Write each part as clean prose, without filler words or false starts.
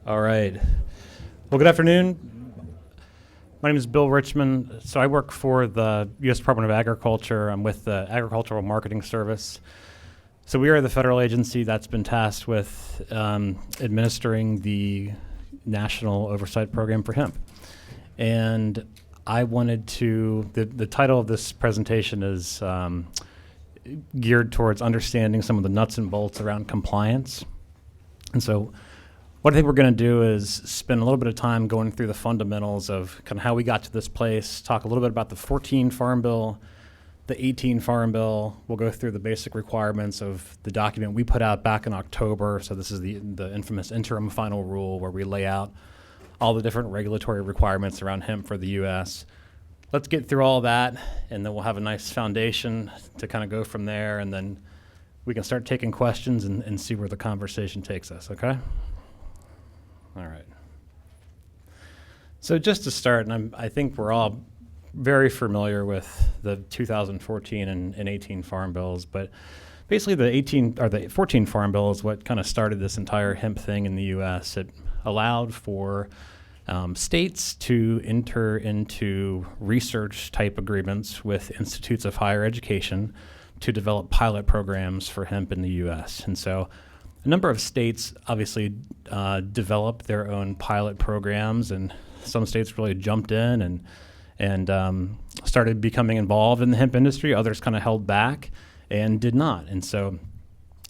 All right. Well, good afternoon. My name is Bill Richmond. So I work for the U.S. Department of Agriculture. I'm with the Agricultural Marketing Service. So we are the federal agency that's been tasked with administering the National Oversight Program for hemp. And I wanted to, the title of this presentation is geared towards understanding some of the nuts and bolts around compliance. And so what I think we're going to do is spend a little bit of time going through the fundamentals of kind of how we got to this place, talk a little bit about the 14 Farm Bill, the 18 Farm Bill. We'll go through the basic requirements of the document we put out back in October. So this is the infamous interim final rule where we lay out all the different regulatory requirements around hemp for the U.S. Let's get through all that, and then we'll have a nice foundation to kind of go from there, and then we can start taking questions and see where the conversation takes us, okay? All right. So just to start, and I think we're all very familiar with the 2014 and 18 Farm Bills, but basically the 14 Farm Bill is what kind of started this entire hemp thing in the U.S. It allowed for states to enter into research-type agreements with institutes of higher education to develop pilot programs for hemp in the U.S. And so a number of states obviously developed their own pilot programs, and some states really jumped in and started becoming involved in the hemp industry. Others kind of held back and did not. And so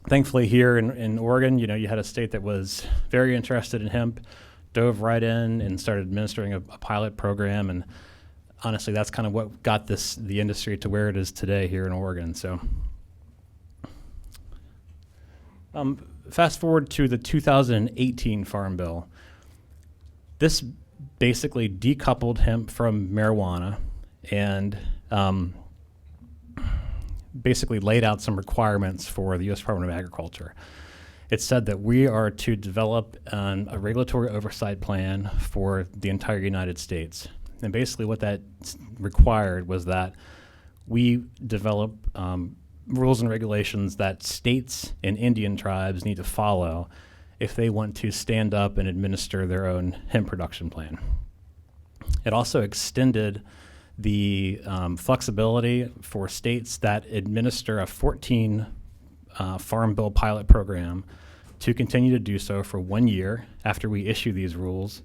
thankfully here in Oregon, you had a state that was very interested in hemp, dove right in and started administering a pilot program. And honestly, that's kind of what got the industry to where it is today here in Oregon. So fast forward to the 2018 Farm Bill. This basically decoupled hemp from marijuana and basically laid out some requirements for the U.S. Department of Agriculture. It said that we are to develop a regulatory oversight plan for the entire United States. And basically what that required was that we develop rules and regulations that states and Indian tribes need to follow if they want to stand up and administer their own hemp production plan. It also extended the flexibility for states that administer a 14 Farm Bill pilot program to continue to do so for 1 year after we issue these rules,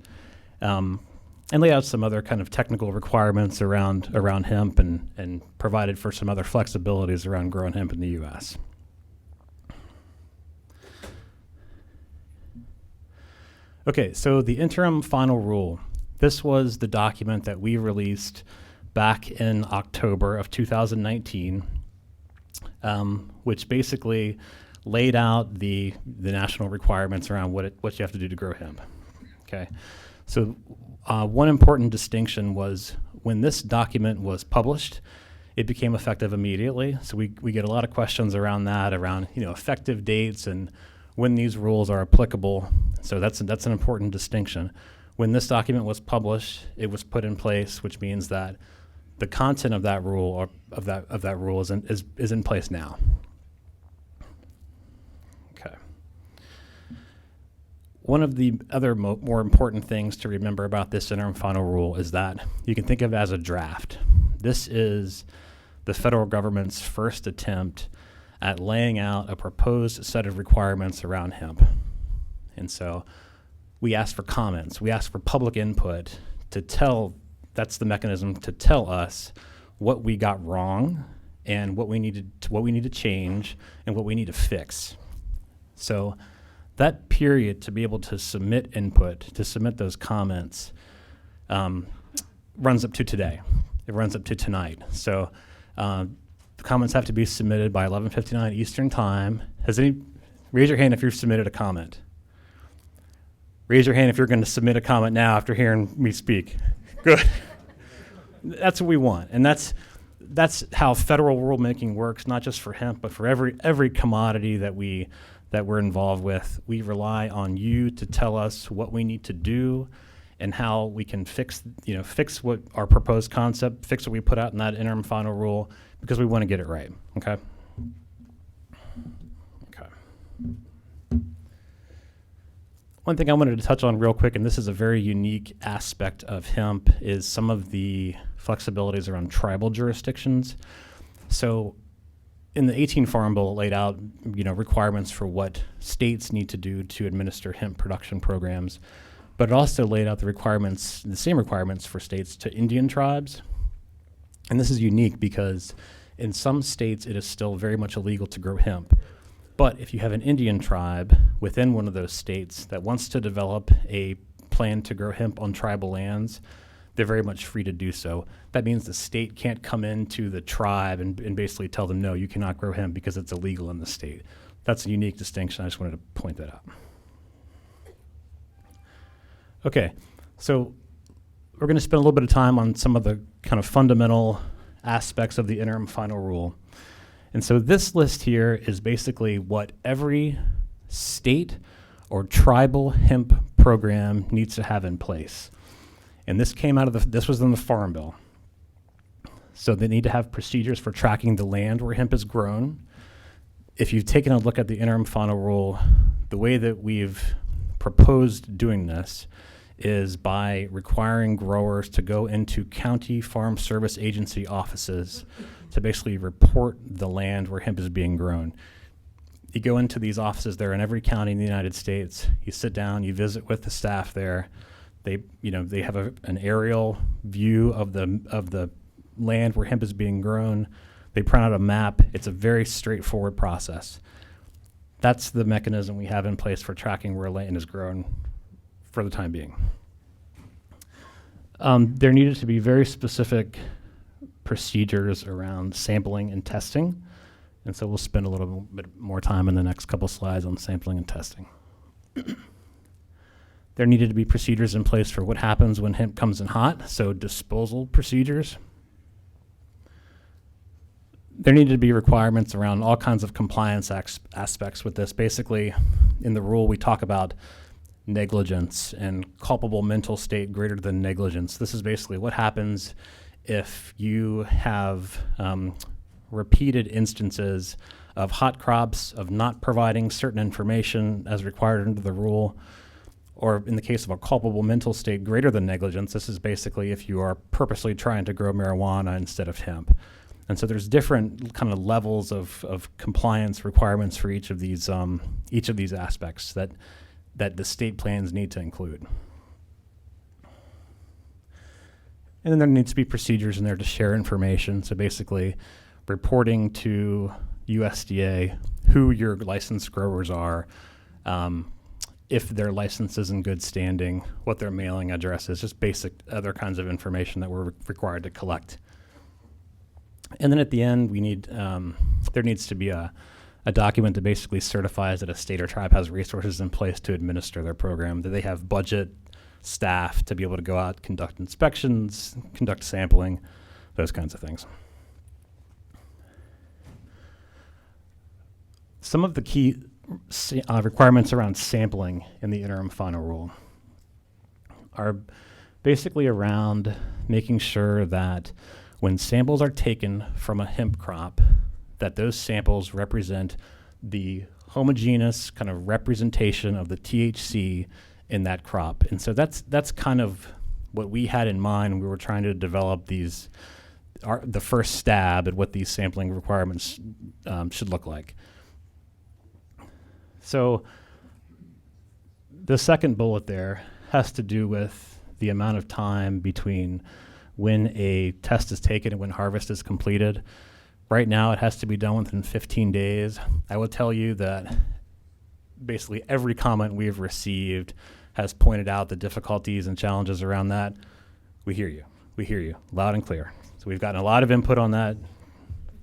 and lay out some other kind of technical requirements around hemp and provided for some other flexibilities around growing hemp in the U.S. Okay, so the interim final rule. This was the document that we released back in October of 2019, which basically laid out the national requirements around what you have to do to grow hemp. Okay, so one important distinction was when this document was published, it became effective immediately. So we get a lot of questions around that, around effective dates and when these rules are applicable. So that's an important distinction. When this document was published, it was put in place, which means that the content of that rule or of that rule is in place now. Okay. One of the other more important things to remember about this interim final rule is that you can think of it as a draft. This is the federal government's first attempt at laying out a proposed set of requirements around hemp. And so we asked for comments, we asked for public input that's the mechanism to tell us what we got wrong and what we need to change and what we need to fix. So that period to be able to submit input, to submit those comments, runs up to today. It runs up to tonight. So the comments have to be submitted by 11:59 Eastern Time. Raise your hand if you've submitted a comment. Raise your hand if you're going to submit a comment now after hearing me speak. Good. That's what we want, and that's how federal rulemaking works, not just for hemp, but for every commodity that we're involved with. We rely on you to tell us what we need to do and how we can fix what our proposed concept, fix what we put out in that interim final rule, because we want to get it right. Okay. One thing I wanted to touch on real quick, and this is a very unique aspect of hemp, is some of the flexibilities around tribal jurisdictions. So in the 18 Farm Bill, it laid out, requirements for what states need to do to administer hemp production programs, but it also laid out the same requirements for states to Indian tribes. And this is unique because in some states it is still very much illegal to grow hemp. But if you have an Indian tribe within one of those states that wants to develop a plan to grow hemp on tribal lands, they're very much free to do so. That means the state can't come into the tribe and basically tell them, no, you cannot grow hemp because it's illegal in the state. That's a unique distinction. I just wanted to point that out. Okay, so we're going to spend a little bit of time on some of the kind of fundamental aspects of the interim final rule. And so this list here is basically what every state or tribal hemp program needs to have in place. And this came out of this was in the Farm Bill. So they need to have procedures for tracking the land where hemp is grown. If you've taken a look at the interim final rule, the way that we've proposed doing this is by requiring growers to go into county farm service agency offices to basically report the land where hemp is being grown. You go into these offices, they're in every county in the United States. You sit down, you visit with the staff there. They have an aerial view of the land where hemp is being grown. They print out a map. It's a very straightforward process. That's the mechanism we have in place for tracking where land is grown for the time being. There needed to be very specific procedures around sampling and testing. And so we'll spend a little bit more time in the next couple slides on sampling and testing. There needed to be procedures in place for what happens when hemp comes in hot, so disposal procedures. There needed to be requirements around all kinds of compliance aspects with this. Basically, in the rule, we talk about negligence and culpable mental state greater than negligence. This is basically what happens if you have repeated instances of hot crops, of not providing certain information as required under the rule, or in the case of a culpable mental state greater than negligence, this is basically if you are purposely trying to grow marijuana instead of hemp. And so there's different kind of levels of compliance requirements for each of these aspects that the state plans need to include. And then there needs to be procedures in there to share information. So basically reporting to USDA who your licensed growers are, if their license is in good standing, what their mailing address is, just basic other kinds of information that we're required to collect. And then at the end, we need there needs to be a document that basically certifies that a state or tribe has resources in place to administer their program, that they have budget, staff to be able to go out, conduct inspections, conduct sampling, those kinds of things. Some of the key requirements around sampling in the interim final rule are basically around making sure that when samples are taken from a hemp crop, that those samples represent the homogeneous kind of representation of the THC in that crop. And so that's kind of what we had in mind when we were trying to develop the first stab at what these sampling requirements should look like. So the second bullet there has to do with the amount of time between when a test is taken and when harvest is completed. Right now, it has to be done within 15 days. I will tell you that basically every comment we've received has pointed out the difficulties and challenges around that. We hear you. We hear you loud and clear. So we've gotten a lot of input on that.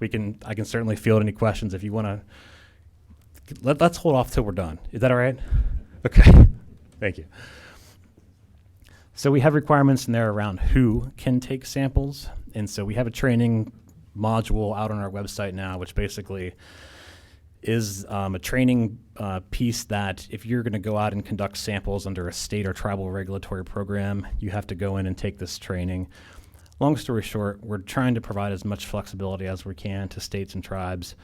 I can certainly field any questions if you want to. Let's hold off till we're done. Is that all right? Okay. Thank you. So we have requirements in there around who can take samples. And so we have a training module out on our website now, which basically is a training piece that if you're going to go out and conduct samples under a state or tribal regulatory program, you have to go in and take this training. Long story short, we're trying to provide as much flexibility as we can to states and tribes.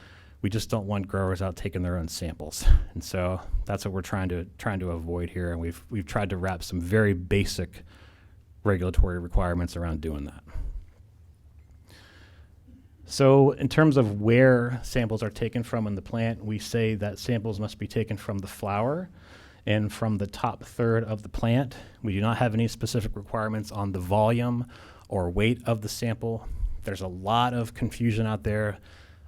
We just don't want growers out taking their own samples. And so that's what we're trying to avoid here. And we've tried to wrap some very basic regulatory requirements around doing that. So in terms of where samples are taken from in the plant, we say that samples must be taken from the flower and from the top third of the plant. We do not have any specific requirements on the volume or weight of the sample. There's a lot of confusion out there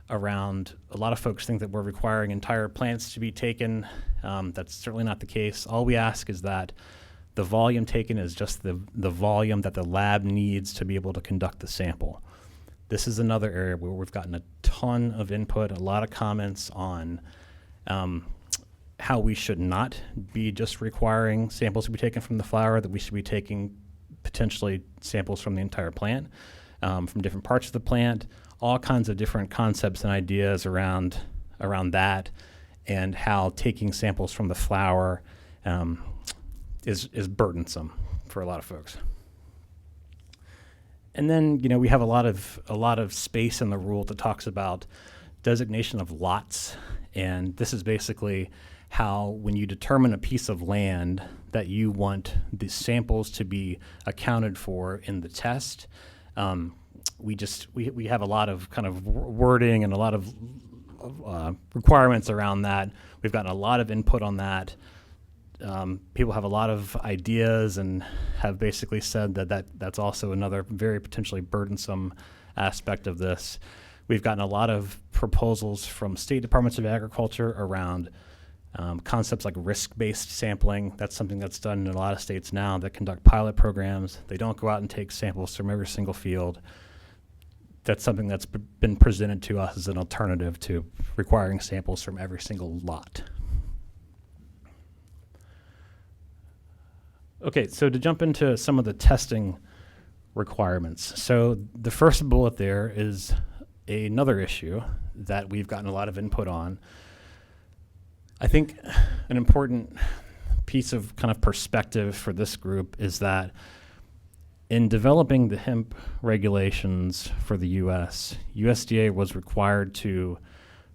around, a lot of folks think that we're requiring entire plants to be taken. That's certainly not the case. All we ask is that the volume taken is just the volume that the lab needs to be able to conduct the sample. This is another area where we've gotten a ton of input, a lot of comments on how we should not be just requiring samples to be taken from the flower, that we should be taking potentially samples from the entire plant, from different parts of the plant, all kinds of different concepts and ideas around that, and how taking samples from the flower is burdensome for a lot of folks. And then, we have a lot of space in the rule that talks about designation of lots, and this is basically how, when you determine a piece of land that you want the samples to be accounted for in the test, we have a lot of kind of wording and a lot of requirements around that. We've gotten a lot of input on that. People have a lot of ideas and have basically said that's also another very potentially burdensome aspect of this. We've gotten a lot of proposals from state departments of agriculture around concepts like risk-based sampling. That's something that's done in a lot of states now that conduct pilot programs. They don't go out and take samples from every single field. That's something that's been presented to us as an alternative to requiring samples from every single lot. Okay, so to jump into some of the testing requirements. So the first bullet there is another issue that we've gotten a lot of input on. I think an important piece of kind of perspective for this group is that in developing the hemp regulations for the U.S., USDA was required to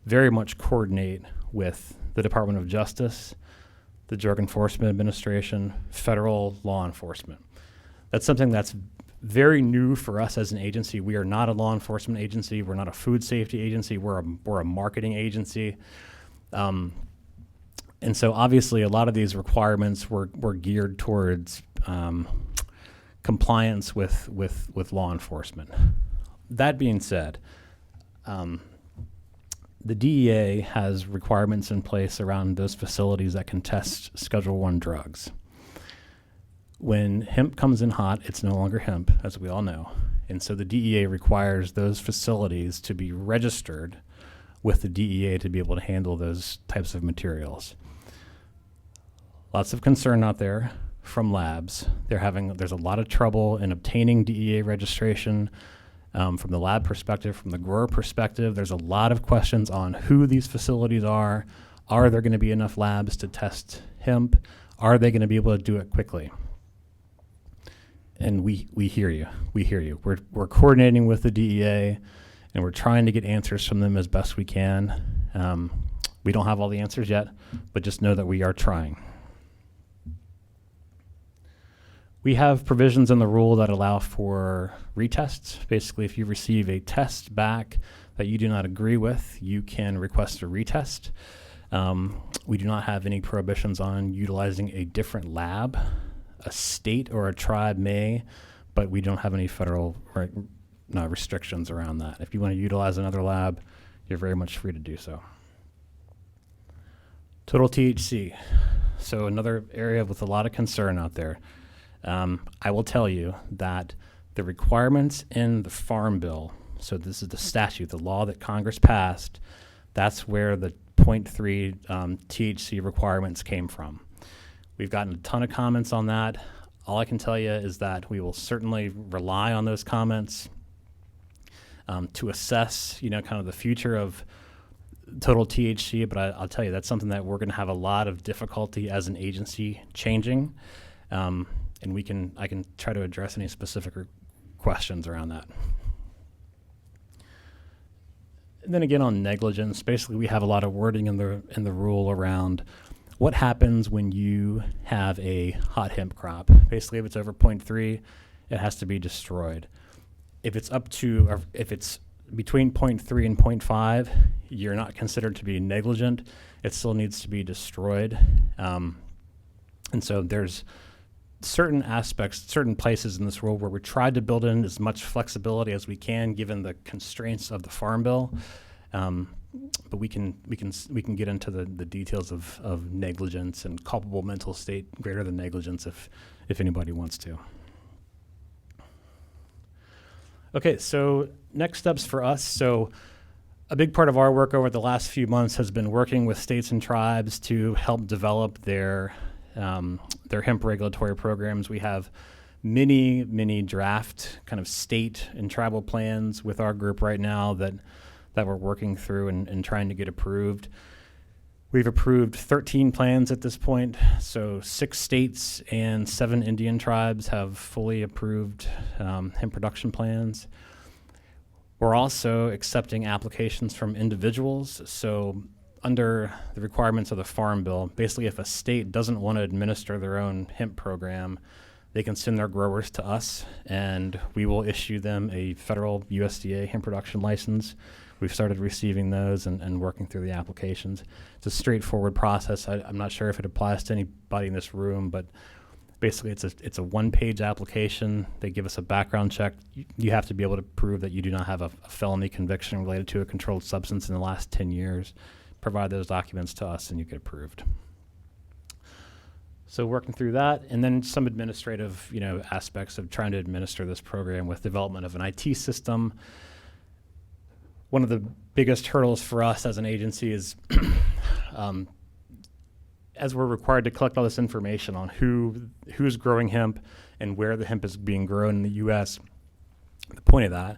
very much coordinate with the Department of Justice, the Drug Enforcement Administration, federal law enforcement. That's something that's very new for us as an agency. We are not a law enforcement agency. We're not a food safety agency. We're a marketing agency. And so obviously a lot of these requirements were geared towards compliance with law enforcement. That being said, the DEA has requirements in place around those facilities that can test Schedule I drugs. When hemp comes in hot, it's no longer hemp, as we all know. And so the DEA requires those facilities to be registered with the DEA to be able to handle those types of materials. Lots of concern out there from labs. There's a lot of trouble in obtaining DEA registration. From the lab perspective, from the grower perspective, there's a lot of questions on who these facilities are. Are there going to be enough labs to test hemp? Are they going to be able to do it quickly? And we hear you. We hear you. We're coordinating with the DEA, and we're trying to get answers from them as best we can. We don't have all the answers yet, but just know that we are trying. We have provisions in the rule that allow for retests. Basically, if you receive a test back that you do not agree with, you can request a retest. We do not have any prohibitions on utilizing a different lab. A state or a tribe may, but we don't have any federal restrictions around that. If you want to utilize another lab, you're very much free to do so. Total THC. So another area with a lot of concern out there. I will tell you that the requirements in the Farm Bill, so this is the statute, the law that Congress passed, that's where the 0.3 THC requirements came from. We've gotten a ton of comments on that. All I can tell you is that we will certainly rely on those comments to assess, kind of the future of total THC, but I'll tell you that's something that we're going to have a lot of difficulty as an agency changing. And I can try to address any specific questions around that. And then again on negligence, basically we have a lot of wording in the rule around what happens when you have a hot hemp crop. Basically, if it's over 0.3, it has to be destroyed. If it's if it's between 0.3 and 0.5, you're not considered to be negligent. It still needs to be destroyed. And so there's certain aspects, certain places in this rule where we tried to build in as much flexibility as we can given the constraints of the Farm Bill. But we can get into the details of negligence and culpable mental state greater than negligence if anybody wants to. Okay, so next steps for us. So a big part of our work over the last few months has been working with states and tribes to help develop their hemp regulatory programs. We have many draft kind of state and tribal plans with our group right now that we're working through and trying to get approved. We've approved 13 plans at this point, so 6 states and 7 Indian tribes have fully approved hemp production plans. We're also accepting applications from individuals. So under the requirements of the Farm Bill, basically if a state doesn't want to administer their own hemp program, they can send their growers to us and we will issue them a federal USDA hemp production license. We've started receiving those and working through the applications. It's a straightforward process. I'm not sure if it applies to anybody in this room, but basically it's a one-page application. They give us a background check. You have to be able to prove that you do not have a felony conviction related to a controlled substance in the last 10 years. Provide those documents to us and you get approved. So working through that, and then some administrative aspects of trying to administer this program with development of an IT system. One of the biggest hurdles for us as an agency is as we're required to collect all this information on who's growing hemp and where the hemp is being grown in the U.S., the point of that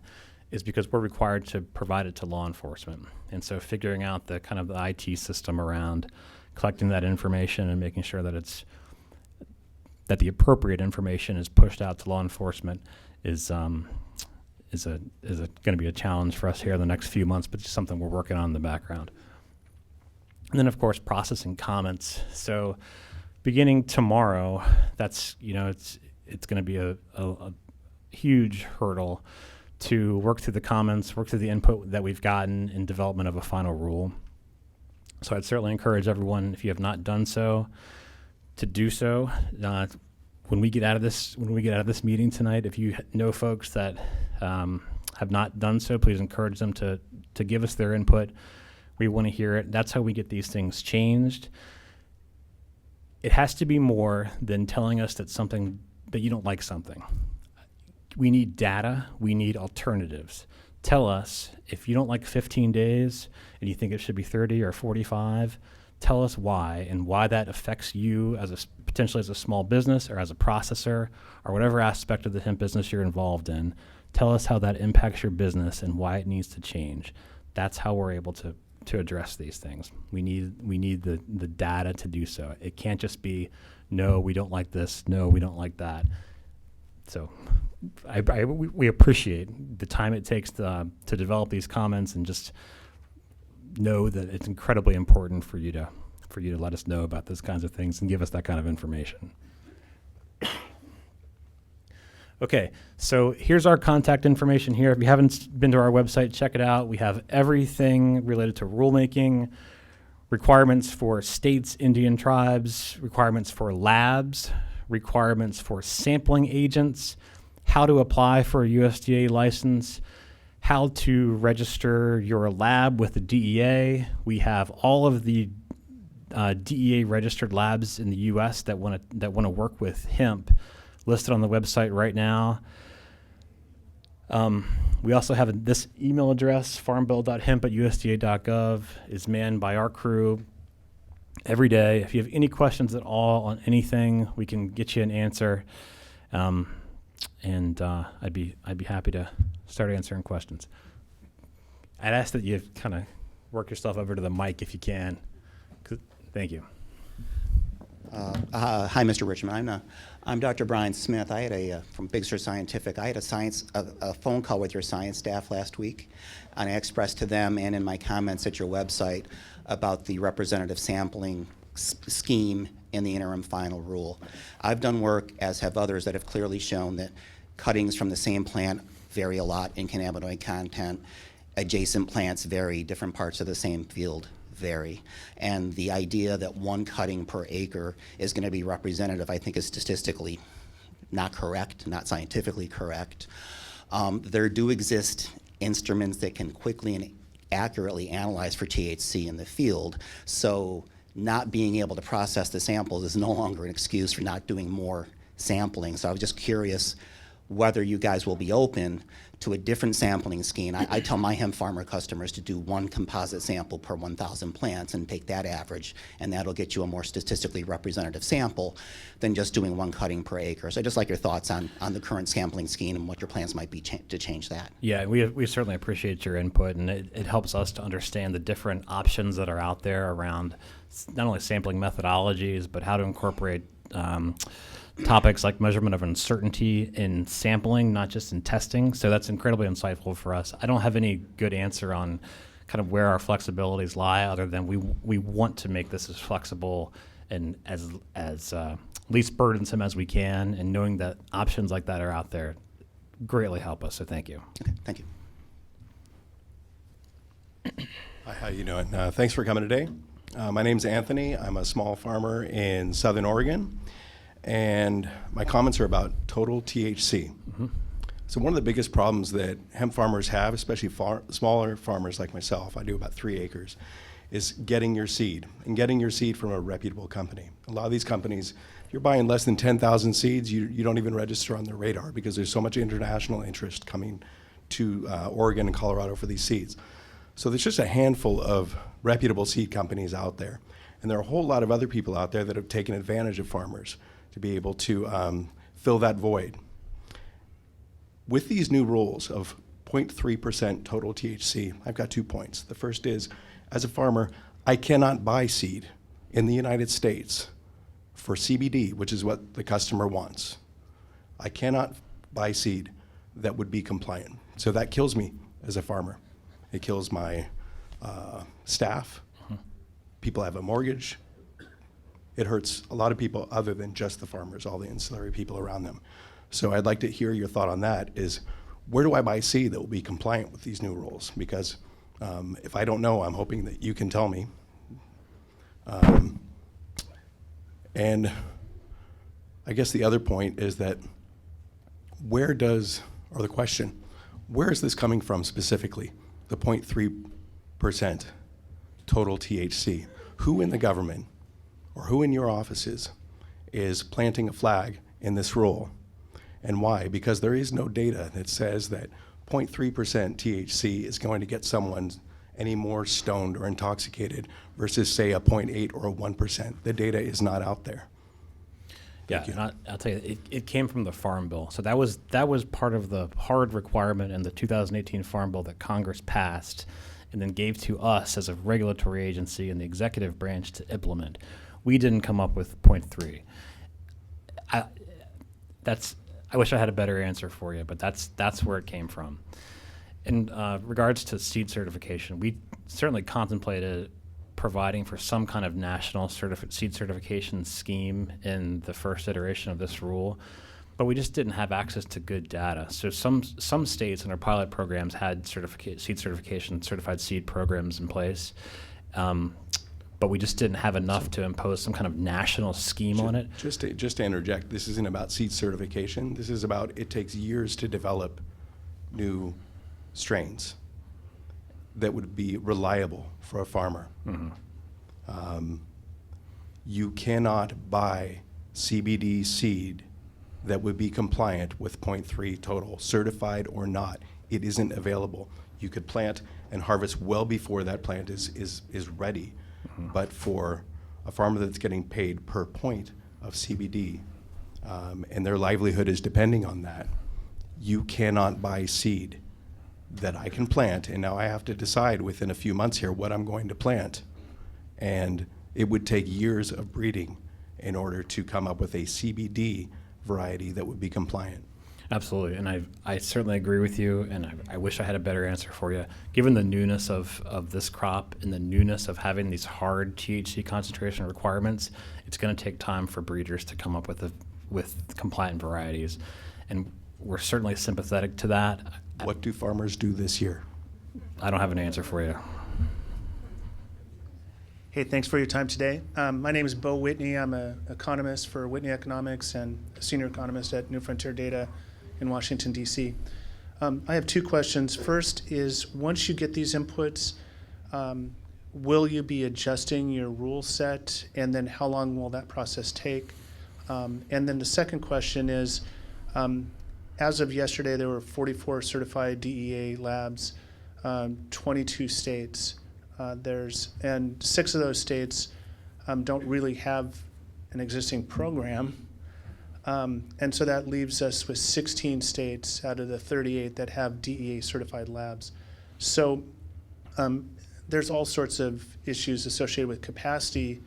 is because we're required to provide it to law enforcement. And so figuring out the kind of the IT system around collecting that information and making sure that that the appropriate information is pushed out to law enforcement is going to be a challenge for us here in the next few months, but it's something we're working on in the background. And then, of course, processing comments. So beginning tomorrow, that's, it's going to be a huge hurdle to work through the comments, work through the input that we've gotten in development of a final rule. So I'd certainly encourage everyone, if you have not done so, to do so. When we get out of this meeting tonight, if you know folks that have not done so, please encourage them to give us their input. We want to hear it. That's how we get these things changed. It has to be more than telling us that you don't like something. We need data. We need alternatives. Tell us if you don't like 15 days and you think it should be 30 or 45. Tell us why and why that affects you potentially as a small business or as a processor or whatever aspect of the hemp business you're involved in. Tell us how that impacts your business and why it needs to change. That's how we're able to address these things. We need the data to do so. It can't just be, no, we don't like this, no, we don't like that. So we appreciate the time it takes to develop these comments, and just know that it's incredibly important for you to let us know about those kinds of things and give us that kind of information. Okay, so here's our contact information here. If you haven't been to our website, check it out. We have everything related to rulemaking, requirements for states, Indian tribes, requirements for labs, requirements for sampling agents, how to apply for a USDA license, how to register your lab with the DEA. We have all of the DEA registered labs in the U.S. that want to work with hemp listed on the website right now. We also have this email address, farmbill.hemp@usda.gov, is manned by our crew every day. If you have any questions at all on anything, we can get you an answer. And I'd be happy to start answering questions. I'd ask that you kind of work yourself over to the mic if you can. Thank you. Hi, Mr. Richmond. I'm Dr. Brian Smith. I had from Big Sur Scientific. I had a phone call with your science staff last week, and I expressed to them and in my comments at your website about the representative sampling scheme in the interim final rule. I've done work, as have others, that have clearly shown that cuttings from the same plant vary a lot in cannabinoid content. Adjacent plants vary, different parts of the same field vary. And the idea that one cutting per acre is going to be representative, I think, is statistically not correct, not scientifically correct. There do exist instruments that can quickly and accurately analyze for THC in the field, so not being able to process the samples is no longer an excuse for not doing more sampling. So I was just curious whether you guys will be open to a different sampling scheme. I tell my hemp farmer customers to do one composite sample per 1,000 plants and take that average, and that'll get you a more statistically representative sample than just doing one cutting per acre. So I'd just like your thoughts on the current sampling scheme and what your plans might be to change that. Yeah, we certainly appreciate your input, and it helps us to understand the different options that are out there around not only sampling methodologies, but how to incorporate topics like measurement of uncertainty in sampling, not just in testing. So that's incredibly insightful for us. I don't have any good answer on kind of where our flexibilities lie, other than we want to make this as flexible and as least burdensome as we can, and knowing that options like that are out there greatly help us. So thank you. Okay, thank you. Hi, how you doing? Thanks for coming today. My name's Anthony. I'm a small farmer in Southern Oregon, and my comments are about total THC. Mm-hmm. So one of the biggest problems that hemp farmers have, especially smaller farmers like myself, I do about 3 acres, is getting your seed, and getting your seed from a reputable company. A lot of these companies, if you're buying less than 10,000 seeds, you don't even register on their radar because there's so much international interest coming to Oregon and Colorado for these seeds. So there's just a handful of reputable seed companies out there. And there are a whole lot of other people out there that have taken advantage of farmers to be able to fill that void. With these new rules of 0.3% total THC, I've got 2 points. The first is, as a farmer, I cannot buy seed in the United States for CBD, which is what the customer wants. I cannot buy seed that would be compliant. So that kills me as a farmer. It kills my staff. People have a mortgage. It hurts a lot of people other than just the farmers, all the ancillary people around them. So I'd like to hear your thought on that is, where do I buy seed that will be compliant with these new rules? Because if I don't know, I'm hoping that you can tell me. And I guess the other point is that where is this coming from specifically? The 0.3% total THC. Who in the government or who in your offices is planting a flag in this rule, and why? Because there is no data that says that 0.3% THC is going to get someone any more stoned or intoxicated versus, say, a 0.8 or a 1%. The data is not out there. Yeah, and I'll tell you, it came from the Farm Bill. So that was part of the hard requirement in the 2018 Farm Bill that Congress passed and then gave to us as a regulatory agency and the executive branch to implement. We didn't come up with 0.3. I wish I had a better answer for you, but that's where it came from. In regards to seed certification, we certainly contemplated providing for some kind of national seed certification scheme in the first iteration of this rule, but we just didn't have access to good data. So some states in our pilot programs had certified seed programs in place, but we just didn't have enough to impose some kind of national scheme on it. Just to interject, this isn't about seed certification. This is about, it takes years to develop new strains that would be reliable for a farmer. Mm-hmm. You cannot buy CBD seed that would be compliant with 0.3 total, certified or not. It isn't available. You could plant and harvest well before that plant is ready. Mm-hmm. But for a farmer that's getting paid per point of CBD, and their livelihood is depending on that, you cannot buy seed that I can plant, and now I have to decide within a few months here what I'm going to plant. And it would take years of breeding in order to come up with a CBD variety that would be compliant. Absolutely, and I certainly agree with you, and I wish I had a better answer for you. Given the newness of this crop and the newness of having these hard THC concentration requirements, it's going to take time for breeders to come up with compliant varieties, and we're certainly sympathetic to that. What do farmers do this year? I don't have an answer for you. Hey, thanks for your time today. My name is Bo Whitney. I'm an economist for Whitney Economics and a senior economist at New Frontier Data in Washington, D.C. I have two questions. First is, once you get these inputs, will you be adjusting your rule set, and then how long will that process take? And then the second question is, as of yesterday, there were 44 certified DEA labs, 22 states. And 6 of those states don't really have an existing program. And so that leaves us with 16 states out of the 38 that have DEA certified labs. So there's all sorts of issues associated with capacity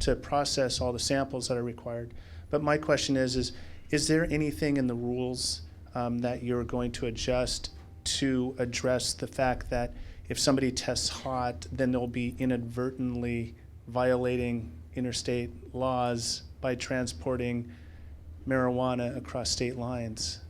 to process all the samples that are required. But my question is there anything in the rules that you're going to adjust to address the fact that if somebody tests hot, then they'll be inadvertently violating interstate laws by transporting marijuana across state lines?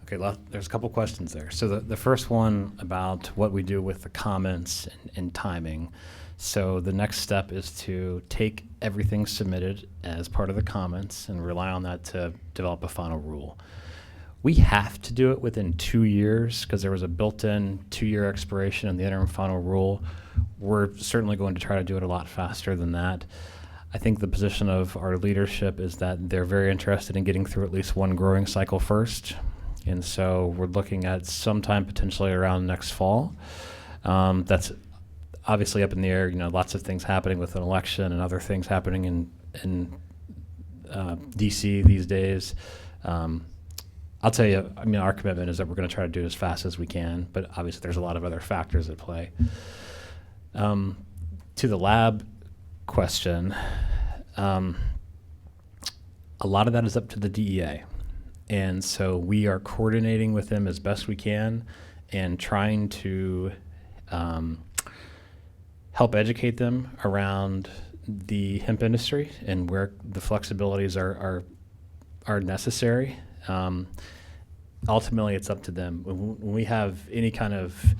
Okay, there's a couple questions there. So the first one about what we do with the comments and timing. So the next step is to take everything submitted as part of the comments and rely on that to develop a final rule. We have to do it within 2 years because there was a built-in 2-year expiration in the interim final rule. We're certainly going to try to do it a lot faster than that. I think the position of our leadership is that they're very interested in getting through at least one growing cycle first. And so we're looking at sometime potentially around next fall. That's obviously up in the air, lots of things happening with an election and other things happening in DC these days. I'll tell you, our commitment is that we're going to try to do it as fast as we can, but obviously there's a lot of other factors at play. To the lab question, a lot of that is up to the DEA. And so we are coordinating with them as best we can and trying to help educate them around the hemp industry and where the flexibilities are necessary. Ultimately, it's up to them. When we have any kind of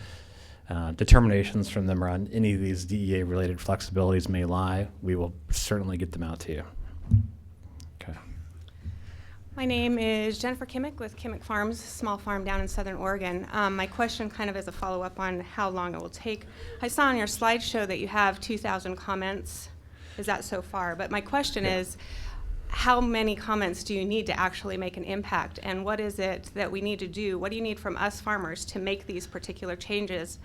determinations from them around any of these DEA-related flexibilities may lie, we will certainly get them out to you. Okay. My name is Jennifer Kimmick with Kimmick Farms, small farm down in Southern Oregon. My question kind of is a follow-up on how long it will take. I saw on your slideshow that you have 2,000 comments. Is that so far? But my question is, how many comments do you need to actually make an impact, and what is it that we need to do? What do you need from us farmers to make these particular changes?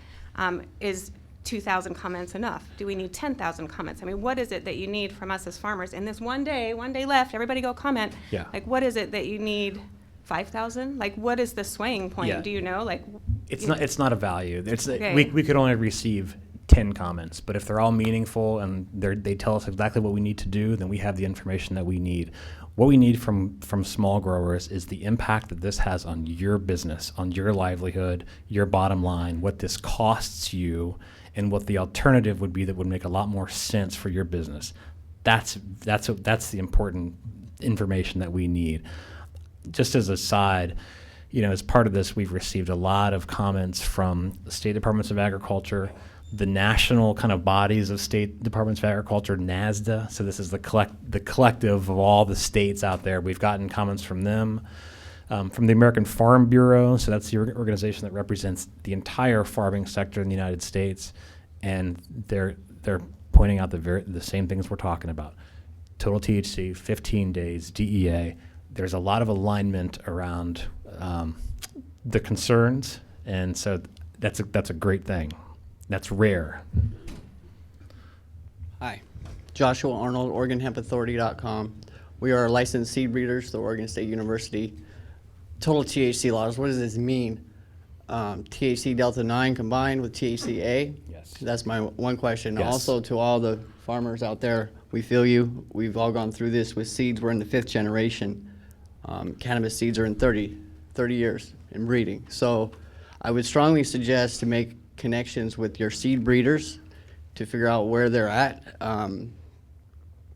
Is 2,000 comments enough? Do we need 10,000 comments? What is it that you need from us as farmers? In this one day left, everybody go comment. Yeah. What is it that you need? 5,000? What is the swaying point? Yeah. Do you know? It's not a value. Okay. We could only receive 10 comments, but if they're all meaningful and they tell us exactly what we need to do, then we have the information that we need. What we need from small growers is the impact that this has on your business, on your livelihood, your bottom line, what this costs you, and what the alternative would be that would make a lot more sense for your business. That's the important information that we need. Just as a side, as part of this, we've received a lot of comments from the state departments of agriculture, the national kind of bodies of state departments of agriculture, NASDA. So this is the collective of all the states out there. We've gotten comments from them, from the American Farm Bureau. So that's the organization that represents the entire farming sector in the United States, and they're pointing out the same things we're talking about: total THC, 15 days, DEA. There's a lot of alignment around the concerns, and so that's a great thing. That's rare. Hi, Joshua Arnold, OregonHempAuthority.com. We are licensed seed breeders for Oregon State University. Total THC laws, what does this mean? THC Delta 9 combined with THCA? Yes. That's my one question. Yes. Also to all the farmers out there, We feel you. We've all gone through this with seeds. We're in the 5th generation. Cannabis seeds are in 30 years in breeding. So I would strongly suggest to make connections with your seed breeders to figure out where they're at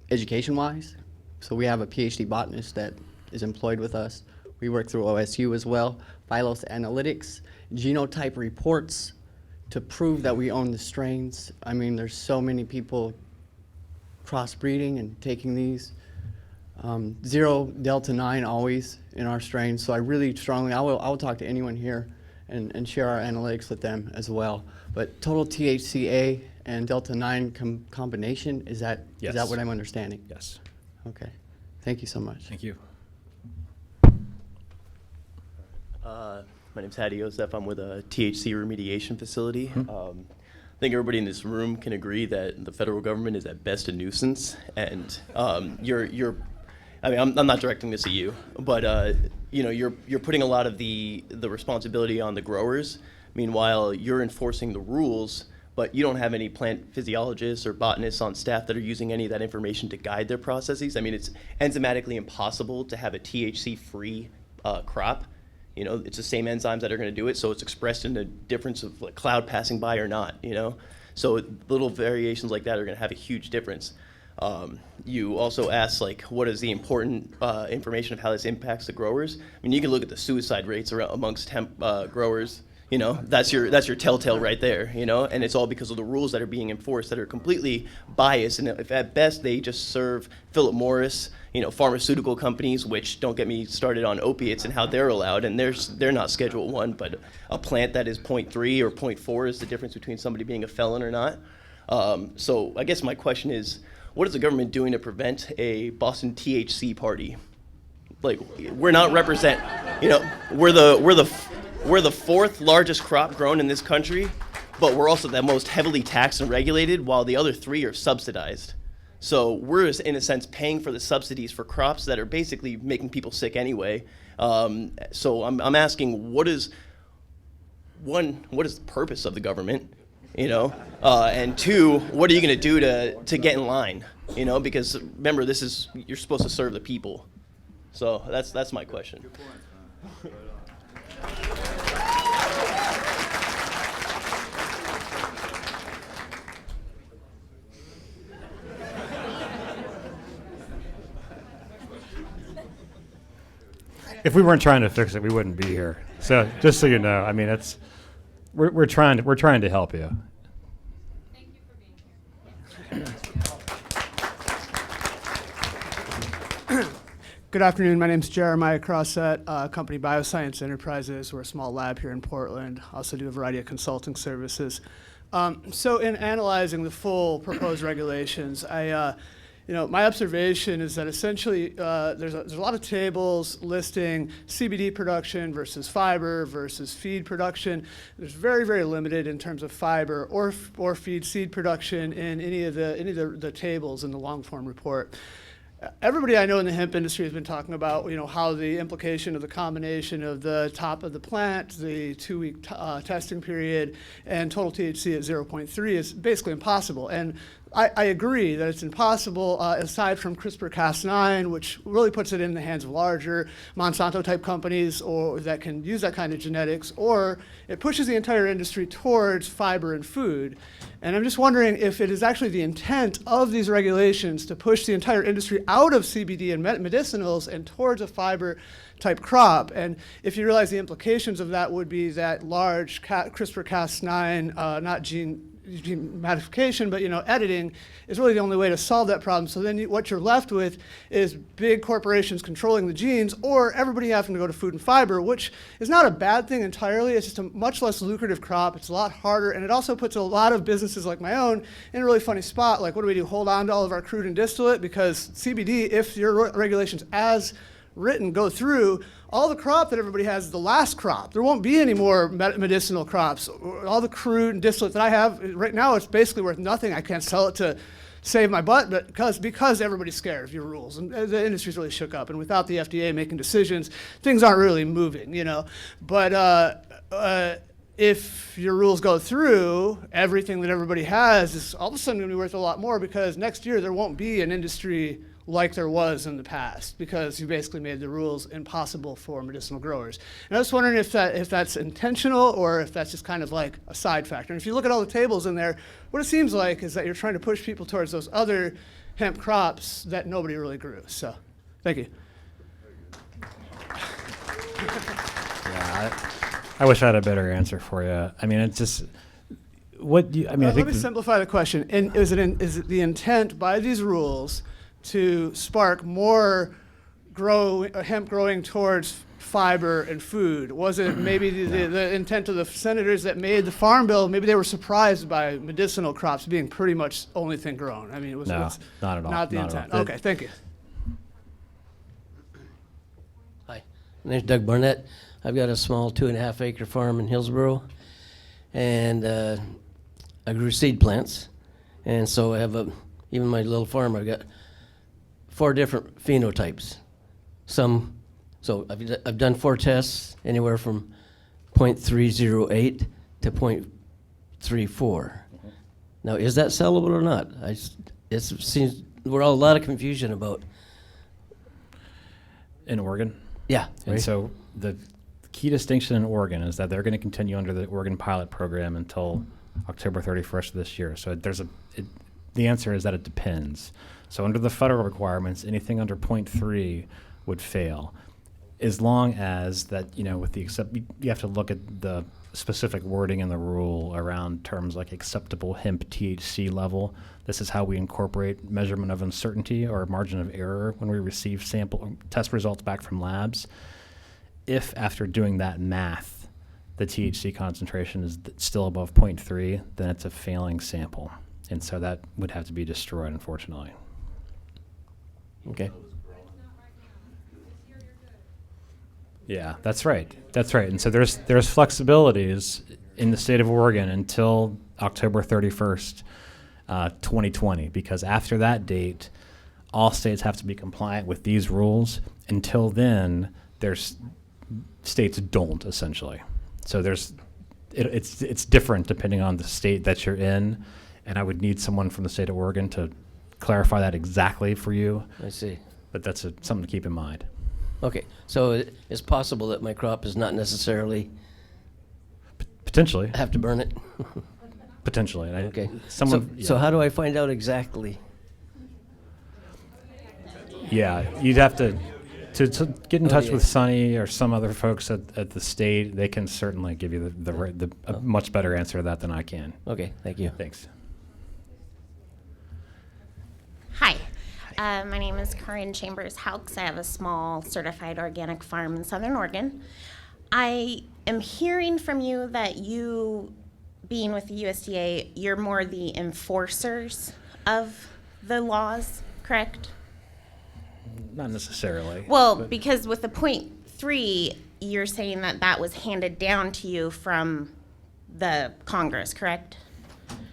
education-wise. So we have a PhD botanist that is employed with us. We work through OSU as well. Phylos analytics, genotype reports to prove that we own the strains. I mean, there's so many people crossbreeding and taking these. 0 delta 9 always in our strains. So I really strongly, I will talk to anyone here and share our analytics with them as well. But total THCA and delta 9 combination, is that Yes. what I'm understanding? Yes. Okay. Thank you so much. Thank you. My name's Hadi Yosef. I'm with a THC remediation facility. I think everybody in this room can agree that the federal government is at best a nuisance, and I mean, I'm not directing this at you, but you're putting a lot of the responsibility on the growers. Meanwhile, you're enforcing the rules, but you don't have any plant physiologists or botanists on staff that are using any of that information to guide their processes. I mean, it's enzymatically impossible to have a THC-free crop. You know, it's the same enzymes that are going to do it, so it's expressed in the difference of like cloud passing by or not, you know? So little variations like that are going to have a huge difference. You also asked, like, what is the important information of how this impacts the growers? I mean, you can look at the suicide rates amongst hemp growers. You know, that's your telltale right there, you know? And it's all because of the rules that are being enforced that are completely biased. And if at best they just serve Philip Morris, you know, pharmaceutical companies, which don't get me started on opiates and how they're allowed. And they're not Schedule 1, but a plant that is 0.3 or 0.4 is the difference between somebody being a felon or not. So I guess my question is, what is the government doing to prevent a Boston THC party? Like, we're not represent, you know, we're the 4th largest crop grown in this country, but we're also the most heavily taxed and regulated, while the other 3 are subsidized. So we're, in a sense, paying for the subsidies for crops that are basically making people sick anyway. So I'm asking, what is the purpose of the government? You know, and 2, what are you going to do to get in line? You know, because remember, you're supposed to serve the people. So that's my question. Good point. If we weren't trying to fix it, we wouldn't be here. So just so you know, I mean, we're trying to help you. Thank you for being here. Good afternoon. My name is Jeremiah Crossett, company Bioscience Enterprises. We're a small lab here in Portland. Also do a variety of consulting services. So in analyzing the full proposed regulations, my observation is that essentially there's a lot of tables listing CBD production versus fiber versus feed production. There's very, very limited in terms of fiber or feed seed production in any of the tables in the long form report. Everybody I know in the hemp industry has been talking about, how the implication of the combination of the top of the plant, the 2-week testing period, and total THC at 0.3 is basically impossible. And I agree that it's impossible, aside from CRISPR-Cas9, which really puts it in the hands of larger Monsanto-type companies or that can use that kind of genetics, or it pushes the entire industry towards fiber and food. And I'm just wondering if it is actually the intent of these regulations to push the entire industry out of CBD and medicinals and towards a fiber-type crop. And if you realize the implications of that would be that large CRISPR-Cas9, not gene modification, but editing is really the only way to solve that problem. So then what you're left with is big corporations controlling the genes, or everybody having to go to food and fiber, which is not a bad thing entirely. It's just a much less lucrative crop. It's a lot harder, and it also puts a lot of businesses like my own in a really funny spot. Like, what do we do? Hold on to all of our crude and distillate? Because CBD, if your regulations as written go through, all the crop that everybody has is the last crop. There won't be any more medicinal crops. All the crude and distillate that I have right now, it's basically worth nothing. I can't sell it to save my butt, but because everybody's scared of your rules, and the industry's really shook up. And without the FDA making decisions, things aren't really moving, But if your rules go through, everything that everybody has is all of a sudden going to be worth a lot more, because next year there won't be an industry like there was in the past, because you basically made the rules impossible for medicinal growers. And I was wondering if that's intentional, or if that's just kind of like a side factor. And if you look at all the tables in there, what it seems like is that you're trying to push people towards those other hemp crops that nobody really grew. So, thank you. Yeah, I wish I had a better answer for you. I mean, it's just what do you, I mean, I think let me simplify the question. And is it the intent by these rules to spark more hemp growing towards fiber and food? Was it maybe the intent of the senators that made the farm bill? Maybe they were surprised by medicinal crops being pretty much the only thing grown. I mean, it was not at all. Not the Not at intent. all. Okay, thank you. Hi, my name's Doug Barnett. I've got a small 2.5 acre farm in Hillsboro, and I grew seed plants, and so I have even my little farm, I've got 4 different phenotypes. So I've done 4 tests, anywhere from 0.308 to 0.34. Now, is that sellable or not? It seems we're all a lot of confusion about. In Oregon. Yeah. And so the key distinction in Oregon is that they're going to continue under the Oregon pilot program until October 31st of this year. So the answer is that it depends. So under the federal requirements, anything under 0.3 would fail, as long as that, with the you have to look at the specific wording in the rule around terms like acceptable hemp THC level. This is how we incorporate measurement of uncertainty or margin of error when we receive sample test results back from labs. If after doing that math, the THC concentration is still above 0.3, then it's a failing sample. And so that would have to be destroyed, unfortunately. Okay. Yeah, that's right. That's right. And so there's flexibilities in the state of Oregon until October 31st, 2020, because after that date, all states have to be compliant with these rules. Until then, states don't, essentially. So it's different depending on the state that you're in, and I would need someone from the state of Oregon to clarify that exactly for you. I see. But that's something to keep in mind. Okay, so it's possible that my crop is not necessarily Potentially. have to burn it. Potentially. And Okay. Someone. So how do I find out exactly? Yeah, you'd have to get in touch yeah. with Sonny or some other folks at the state. They can certainly give you a much better answer to that than I can. Okay, thank you. Thanks. Hi, my name is Corinne Chambers Houks. I have a small certified organic farm in Southern Oregon. I am hearing from you that you, being with the USDA, you're more the enforcers of the laws, correct? Not necessarily. Well, because with the 0.3, you're saying that was handed down to you from the Congress, correct?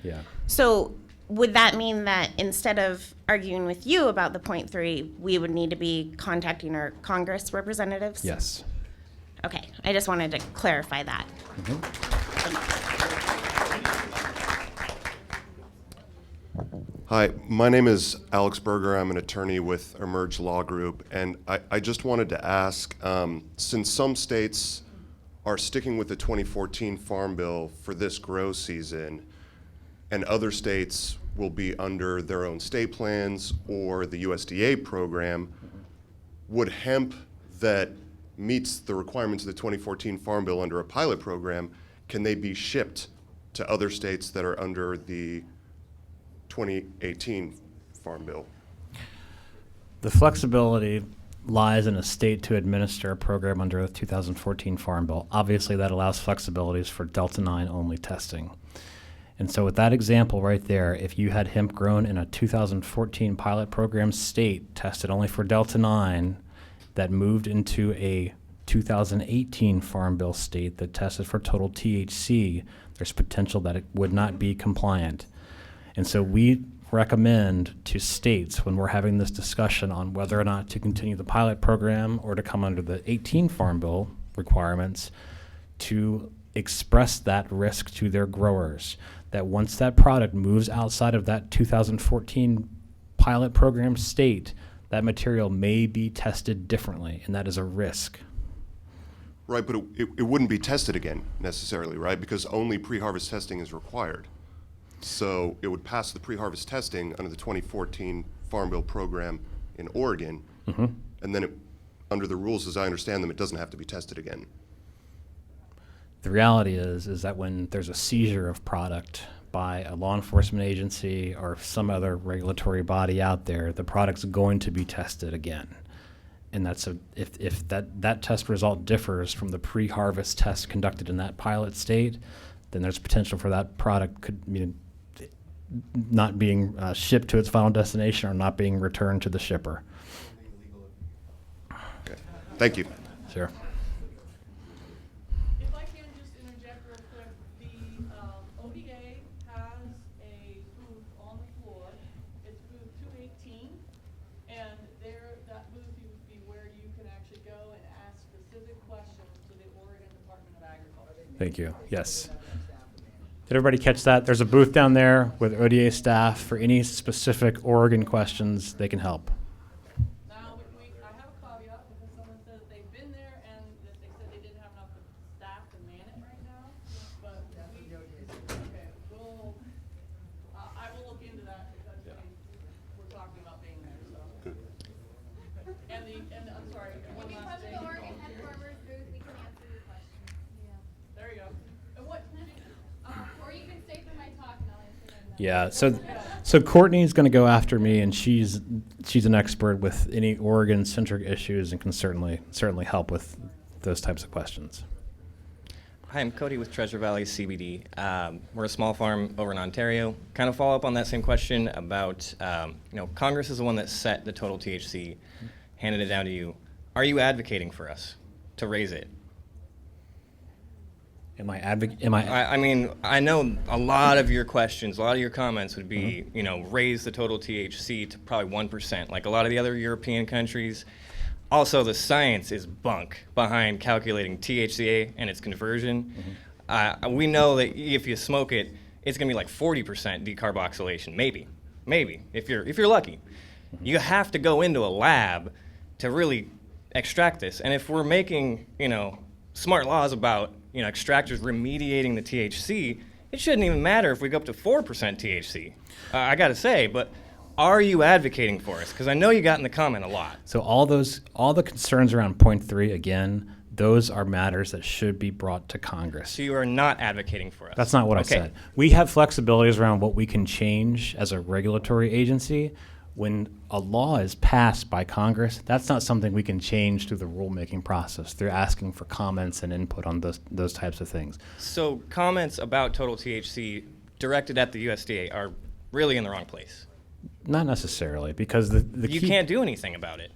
Yeah. So would that mean that instead of arguing with you about the 0.3, we would need to be contacting our Congress representatives? Yes. Okay, I just wanted to clarify that. Hi, my name is Alex Berger. I'm an attorney with Emerge Law Group, and I just wanted to ask, since some states are sticking with the 2014 Farm Bill for this grow season, and other states will be under their own state plans or the USDA program, would hemp that meets the requirements of the 2014 Farm Bill under a pilot program, can they be shipped to other states that are under the 2018 Farm Bill? The flexibility lies in a state to administer a program under the 2014 Farm Bill. Obviously, that allows flexibilities for Delta 9 only testing. And so with that example right there, if you had hemp grown in a 2014 pilot program state tested only for Delta 9 that moved into a 2018 Farm Bill state that tested for total THC, there's potential that it would not be compliant. And so we recommend to states when we're having this discussion on whether or not to continue the pilot program or to come under the 18 Farm Bill requirements to express that risk to their growers, that once that product moves outside of that 2014 pilot program state, that material may be tested differently, and that is a risk. Right, but it wouldn't be tested again necessarily, right? Because only pre-harvest testing is required. So it would pass the pre-harvest testing under the 2014 Farm Bill program in Oregon, and then under the rules, as I understand them, it doesn't have to be tested again. The reality is that when there's a seizure of product by a law enforcement agency or some other regulatory body out there, the product's going to be tested again. And that's if that test result differs from the pre-harvest test conducted in that pilot state, then there's potential for that product could not being shipped to its final destination or not being returned to the shipper. Okay. Thank you. Sure. If I can just interject real quick, the ODA has a booth on the floor. It's booth 218, and that booth would be where you can actually go and ask specific questions to the Oregon Department of Agriculture. Thank you. Yes. Did everybody catch that? There's a booth down there with ODA staff for any specific Oregon questions they can help. Now, I have a caveat because someone said that they've been there and that they said they didn't have enough staff to man it right now. But okay, I will look into that because we're talking about being there. So. And I'm sorry. One last thing. If you come to the Oregon Hemp Farmers booth, we can answer your questions. Yeah. There you go. And what? Or you can stay for my talk and I'll answer them. Yeah. So Courtney's going to go after me, and she's an expert with any Oregon-centric issues and can certainly help with those types of questions. Hi, I'm Cody with Treasure Valley CBD. We're a small farm over in Ontario. Kind of follow up on that same question about, Congress is the one that set the total THC, handed it down to you. Are you advocating for us to raise it? I mean, I know a lot of your questions, a lot of your comments would be, raise the total THC to probably 1%, like a lot of the other European countries. Also, the science is bunk behind calculating THCA and its conversion. We know that if you smoke it, it's going to be like 40% decarboxylation, maybe, if you're lucky. You have to go into a lab to really extract this. And if we're making, smart laws about, extractors remediating the THC, it shouldn't even matter if we go up to 4% THC. I got to say, but are you advocating for us? Because I know you got in the comment a lot. So all the concerns around point 3, again, those are matters that should be brought to Congress. So you are not advocating for us? That's not what I said. We have flexibilities around what we can change as a regulatory agency. When a law is passed by Congress, that's not something we can change through the rulemaking process. They're asking for comments and input on those types of things. So comments about total THC directed at the USDA are really in the wrong place? Not necessarily, because you can't do anything about it.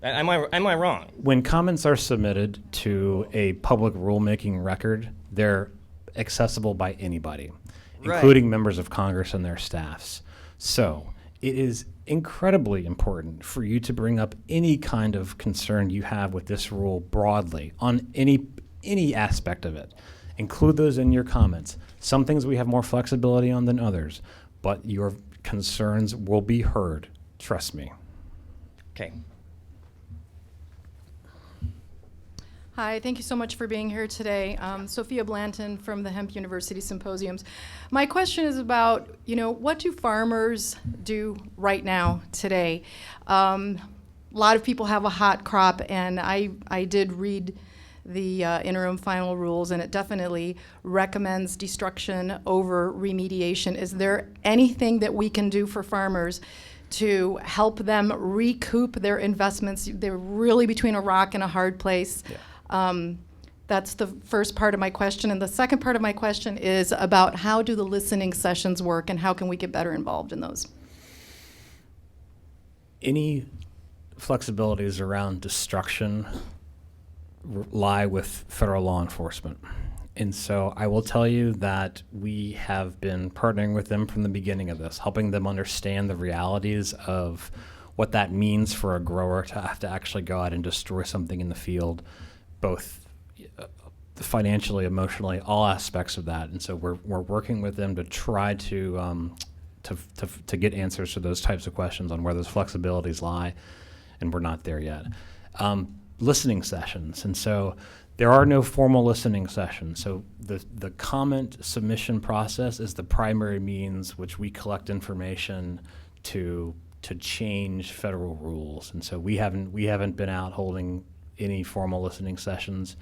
Am I wrong? When comments are submitted to a public rulemaking record, they're accessible by anybody, including members of Congress and their staffs. So it is incredibly important for you to bring up any kind of concern you have with this rule broadly on any aspect of it. Include those in your comments. Some things we have more flexibility on than others, but your concerns will be heard. Trust me. Okay. Hi, thank you so much for being here today. Sophia Blanton from the Hemp University Symposiums. My question is about, what do farmers do right now, today? A lot of people have a hot crop, and I did read the interim final rules, and it definitely recommends destruction over remediation. Is there anything that we can do for farmers to help them recoup their investments? They're really between a rock and a hard place. Yeah. That's the first part of my question. And the second part of my question is about how do the listening sessions work and how can we get better involved in those? Any flexibilities around destruction lie with federal law enforcement. And so I will tell you that we have been partnering with them from the beginning of this, helping them understand the realities of what that means for a grower to have to actually go out and destroy something in the field, both financially, emotionally, all aspects of that. And so we're working with them to try to get answers to those types of questions on where those flexibilities lie, and we're not there yet. Listening sessions, and so there are no formal listening sessions. So the comment submission process is the primary means which we collect information to change federal rules. And so we haven't been out holding any formal listening sessions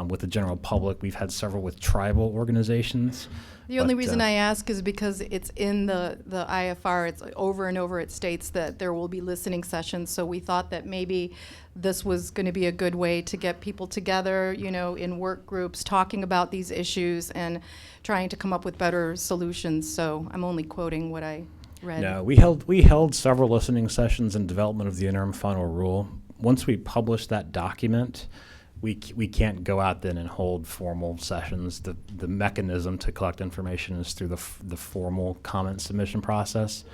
with the general public. We've had several with tribal organizations. The only reason I ask is because it's in the IFR. It's over and over. It states that there will be listening sessions. So we thought that maybe this was going to be a good way to get people together, in work groups, talking about these issues and trying to come up with better solutions. So I'm only quoting what I read. No, we held several listening sessions in development of the interim final rule. Once we publish that document, we can't go out then and hold formal sessions. The mechanism to collect information is through the formal comment submission process.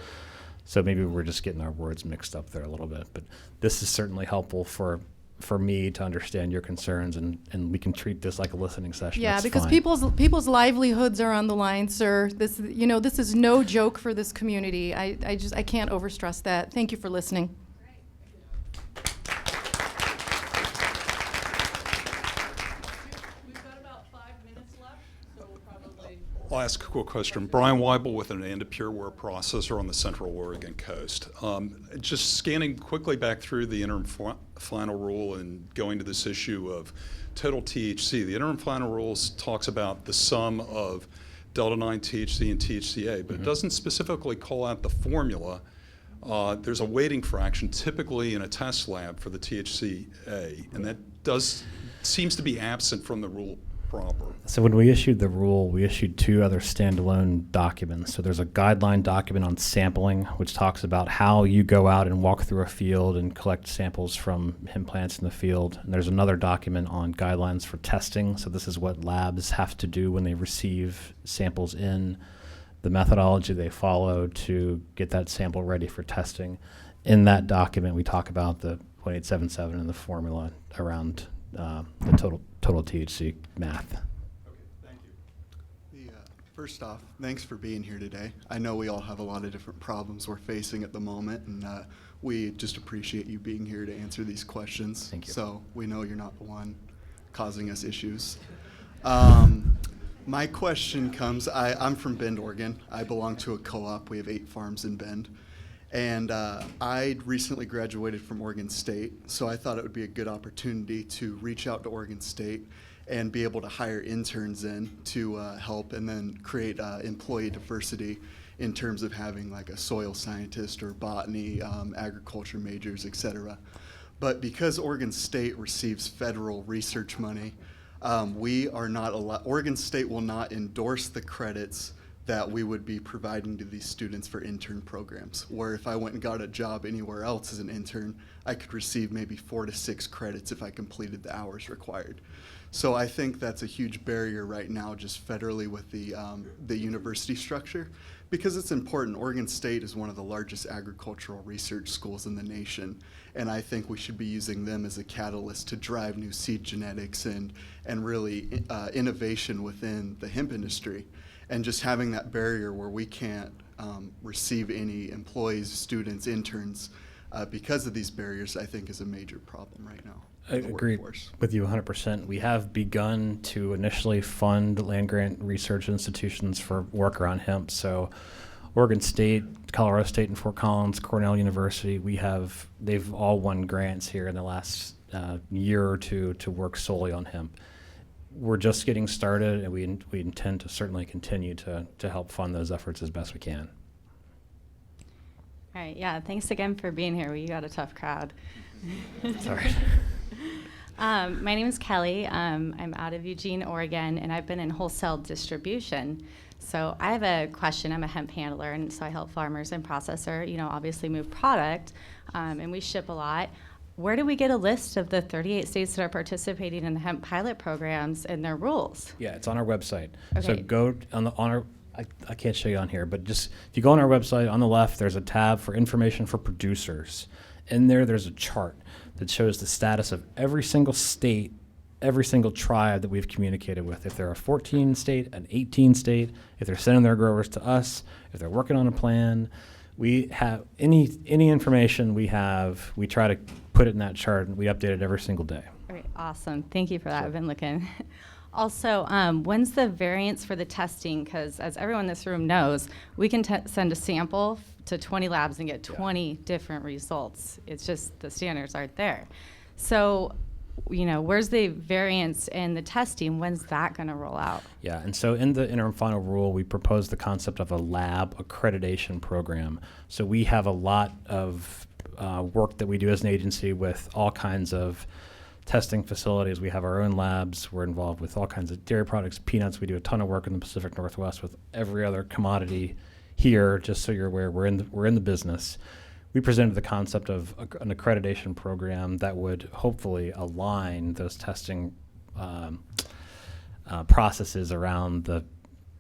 So maybe we're just getting our words mixed up there a little bit. But this is certainly helpful for me to understand your concerns, and we can treat this like a listening session. Yeah, That's because fine. people's livelihoods are on the line, sir. This is no joke for this community. I can't overstress that. Thank you for listening. I'll ask a quick question. Brian Weibel with an ANDA Pureware processor on the Central Oregon coast. Just scanning quickly back through the interim final rule and going to this issue of total THC. The interim final rules talks about the sum of delta-9 THC and THCA, but it doesn't specifically call out the formula. There's a weighting fraction typically in a test lab for the THCA, and that seems to be absent from the rule proper. So when we issued the rule, we issued two other standalone documents. So there's a guideline document on sampling, which talks about how you go out and walk through a field and collect samples from hemp plants in the field. And there's another document on guidelines for testing. So this is what labs have to do when they receive samples in, the methodology they follow to get that sample ready for testing. In that document, we talk about the 0.877 and the formula around the total THC math. Okay, thank you. First off, thanks for being here today. I know we all have a lot of different problems we're facing at the moment, and we just appreciate you being here to answer these questions. Thank you. So we know you're not the one causing us issues. My question comes, I'm from Bend, Oregon. I belong to a co-op. We have 8 farms in Bend. And I recently graduated from Oregon State, so I thought it would be a good opportunity to reach out to Oregon State and be able to hire interns in to help and then create employee diversity in terms of having like a soil scientist or botany, agriculture majors, et cetera. But because Oregon State receives federal research money, we are not allowed, Oregon State will not endorse the credits that we would be providing to these students for intern programs, where if I went and got a job anywhere else as an intern, I could receive maybe 4 to 6 credits if I completed the hours required. So I think that's a huge barrier right now just federally with the university structure, because it's important. Oregon State is one of the largest agricultural research schools in the nation, and I think we should be using them as a catalyst to drive new seed genetics and really innovation within the hemp industry. And just having that barrier where we can't receive any employees, students, interns because of these barriers, I think is a major problem right now. I agree with you 100%. We have begun to initially fund land-grant research institutions for work around hemp. So Oregon State, Colorado State and Fort Collins, Cornell University, they've all won grants here in the last year or two to work solely on hemp. We're just getting started, and we intend to certainly continue to help fund those efforts as best we can. All right, yeah, thanks again for being here. We got a tough crowd. Sorry. My name is Kelly. I'm out of Eugene, Oregon, and I've been in wholesale distribution. So I have a question. I'm a hemp handler, and so I help farmers and processor, obviously move product, and we ship a lot. Where do we get a list of the 38 states that are participating in the hemp pilot programs and their rules? Yeah, it's on our website. Okay. So go on our. I can't show you on here, but just if you go on our website, on the left, there's a tab for information for producers. In there's a chart that shows the status of every single state every single tribe that we've communicated with. If they're a 14 state, an 18 state, if they're sending their growers to us, if they're working on a plan, we have any information we have, we try to put it in that chart, and we update it every single day. All right, awesome. Thank you for that. I've been looking. Also, when's the variance for the testing? Because as everyone in this room knows, we can send a sample to 20 labs and get 20 different results. It's just the standards aren't there. So, where's the variance in the testing? When's that going to roll out? Yeah, and so in the interim final rule, we proposed the concept of a lab accreditation program. So we have a lot of work that we do as an agency with all kinds of testing facilities. We have our own labs. We're involved with all kinds of dairy products, peanuts. We do a ton of work in the Pacific Northwest with every other commodity here. Just so you're aware, we're in the business. We presented the concept of an accreditation program that would hopefully align those testing processes around the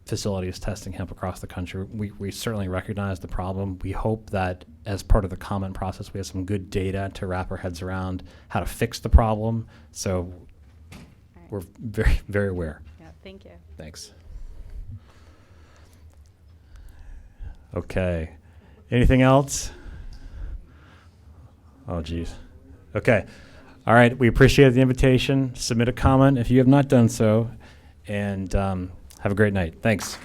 facilities testing hemp across the country. We certainly recognize the problem. We hope that as part of the comment process, we have some good data to wrap our heads around how to fix the problem. So we're very, very aware. Yeah, thank you. Thanks. Okay. Anything else? Oh, geez. Okay. All right. We appreciate the invitation. Submit a comment if you have not done so. And have a great night. Thanks.